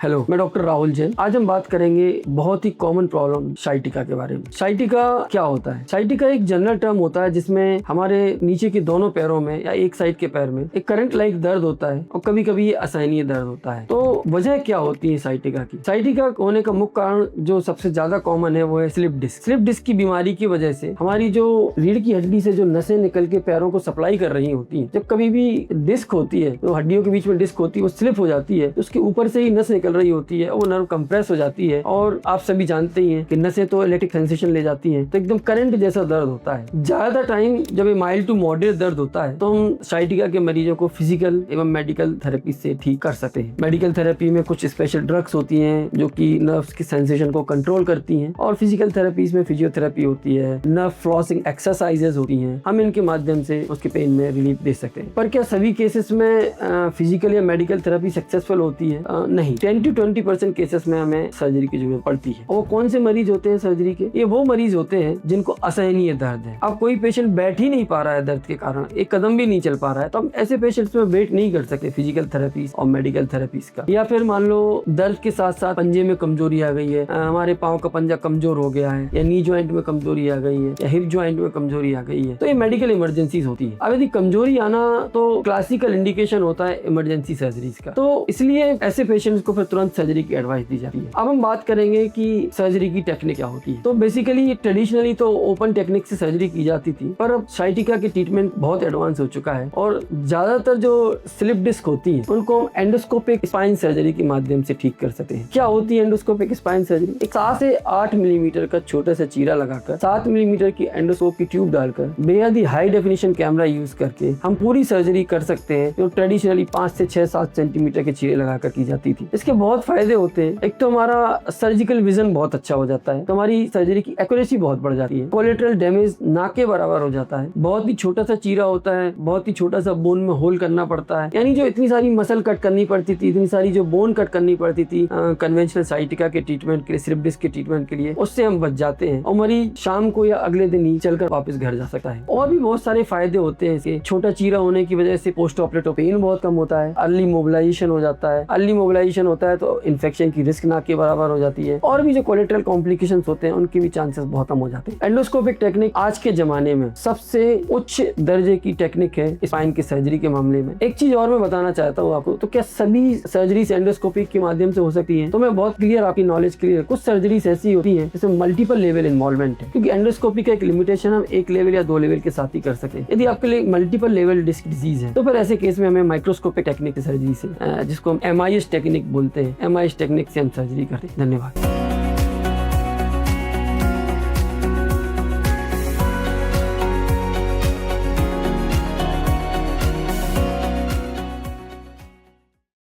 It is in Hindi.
हेलो, मैं डॉक्टर राहुल जैन। आज हम बात करेंगे बहुत ही कॉमन प्रॉब्लम साइटिका के बारे में। साइटिका क्या होता है? साइटिका एक जनरल टर्म होता है जिसमें हमारे नीचे के दोनों पैरों में या एक साइड के पैर में एक करंट लाइक दर्द होता है और कभी कभी ये असहनीय दर्द होता है। तो वजह क्या होती है साइटिका की? साइटिका होने का मुख्य कारण जो सबसे ज्यादा कॉमन है वो है स्लिप डिस्क। स्लिप डिस्क की बीमारी की वजह से हमारी जो रीढ़ की हड्डी से जो नसें निकल के पैरों को सप्लाई कर रही होती है, जब कभी भी डिस्क होती है तो हड्डियों के बीच में डिस्क होती है, वो स्लिप हो जाती है तो उसके ऊपर से ही नस निकल रही होती है, वो नर्व कंप्रेस हो जाती है और आप सभी जानते ही हैं कि नसें तो इलेक्ट्रिक सेंसेशन ले जाती हैं, तो एकदम करंट जैसा दर्द होता है। ज्यादा टाइम जब ये माइल्ड टू मॉडरेट दर्द होता है तो हम साइटिका के मरीजों को फिजिकल एवं मेडिकल थेरेपी से ठीक कर सकते हैं। मेडिकल थेरेपी में कुछ स्पेशल ड्रग्स होती हैं जो कि नर्व्स की सेंसेशन को कंट्रोल करती हैं, और फिजिकल थेरेपीज में फिजियोथेरेपी होती है, नर्व फ्लॉसिंग एक्सरसाइजेज होती हैं, हम इनके माध्यम से उसके पेन में रिलीफ दे सकते हैं। पर क्या सभी केसेस में फिजिकल या मेडिकल थेरेपी सक्सेसफुल होती है? नहीं, 10 to 20% केसेस में हमें सर्जरी की जरूरत पड़ती है। और वो कौन से मरीज होते हैं सर्जरी के? ये वो मरीज होते हैं जिनको असहनीय दर्द है। अब कोई पेशेंट बैठ ही नहीं पा रहा है दर्द के कारण, एक कदम भी नहीं चल पा रहा है, तो हम ऐसे पेशेंट्स में वेट नहीं कर सकते फिजिकल थेरेपीज और मेडिकल थेरेपीज का। या फिर मान लो दर्द के साथ साथ पंजे में कमजोरी आ गई है, हमारे पाँव का पंजा कमजोर हो गया है, या नी ज्वाइंट में कमजोरी आ गई है, या हिप ज्वाइंट में कमजोरी आ गई है, तो ये मेडिकल इमरजेंसीज होती है। अब यदि कमजोरी आना तो क्लासिकल इंडिकेशन होता है इमरजेंसी सर्जरीज का, तो इसलिए ऐसे पेशेंट्स को फिर तुरंत सर्जरी की एडवाइस दी जाती है। अब हम बात करेंगे कि सर्जरी की टेक्निक क्या होती है। तो बेसिकली ट्रेडिशनली तो ओपन टेक्निक से सर्जरी की जाती थी, पर अब साइटिका की ट्रीटमेंट बहुत एडवांस हो चुका है और ज्यादातर जो स्लिप डिस्क होती है उनको एंडोस्कोपिक स्पाइन सर्जरी के माध्यम से ठीक कर सकते हैं। क्या होती है एंडोस्कोपिक स्पाइन सर्जरी? एक 7 से 8 मिलीमीटर का छोटा सा चीरा लगाकर 7 मिलीमीटर की एंडोस्कोप की ट्यूब डालकर बेहद ही हाई डेफिनेशन कैमरा यूज करके हम पूरी सर्जरी कर सकते हैं, जो ट्रेडिशनली 5 से 6-7 सेंटीमीटर के चीरे लगाकर की जाती थी। इसके बहुत फायदे होते हैं। एक तो हमारा सर्जिकल विजन बहुत अच्छा हो जाता है, तो हमारी सर्जरी की एक्यूरेसी बहुत बढ़ जाती है, कोलेटरल डैमेज ना के बराबर हो जाता है, बहुत ही छोटा सा चीरा होता है, बहुत ही छोटा सा बोन में होल करना पड़ता है, यानी जो इतनी सारी मसल कट करनी पड़ती थी, इतनी सारी जो बोन कट करनी पड़ती थी कन्वेंशनल साइटिका के ट्रीटमेंट के लिए, स्लिप डिस्क के ट्रीटमेंट के लिए, उससे हम बच जाते हैं और मरीज शाम को या अगले दिन ही चलकर वापस घर जा सकता है। और भी बहुत सारे फायदे होते हैं इसके। छोटा चीरा होने की वजह से पोस्ट ऑपरेटिव पेन बहुत कम होता है, अर्ली मोबिलाइजेशन हो जाता है, अर्ली मोबिलाइजेशन होता है तो इन्फेक्शन की रिस्क ना के बराबर हो जाती है, और भी जो कोलेटरल कॉम्प्लिकेशंस होते हैं उनके भी चांसेस बहुत कम हो जाते हैं। एंडोस्कोपिक टेक्निक आज के जमाने में सबसे उच्च दर्जे की टेक्निक है स्पाइन की सर्जरी के मामले में। एक चीज और मैं बताना चाहता हूँ आपको, तो क्या सभी सर्जरीज एंडोस्कोपिक के माध्यम से हो सकती है? तो मैं बहुत क्लियर, आपकी नॉलेज क्लियर, कुछ सर्जरीज ऐसी होती है जिसमें मल्टीपल लेवल इन्वॉल्वमेंट है, क्योंकि एंडोस्कोपी का एक लिमिटेशन हम 1 लेवल या 2 लेवल के साथ ही कर सके। यदि आपके लिए मल्टीपल लेवल डिस्क डिजीज है तो फिर ऐसे केस में हमें माइक्रोस्कोपिक टेक्निक सर्जरी से, जिसको हम MIS टेक्निक बोलते हैं, MIS टेक्निक से हम सर्जरी करते हैं। धन्यवाद।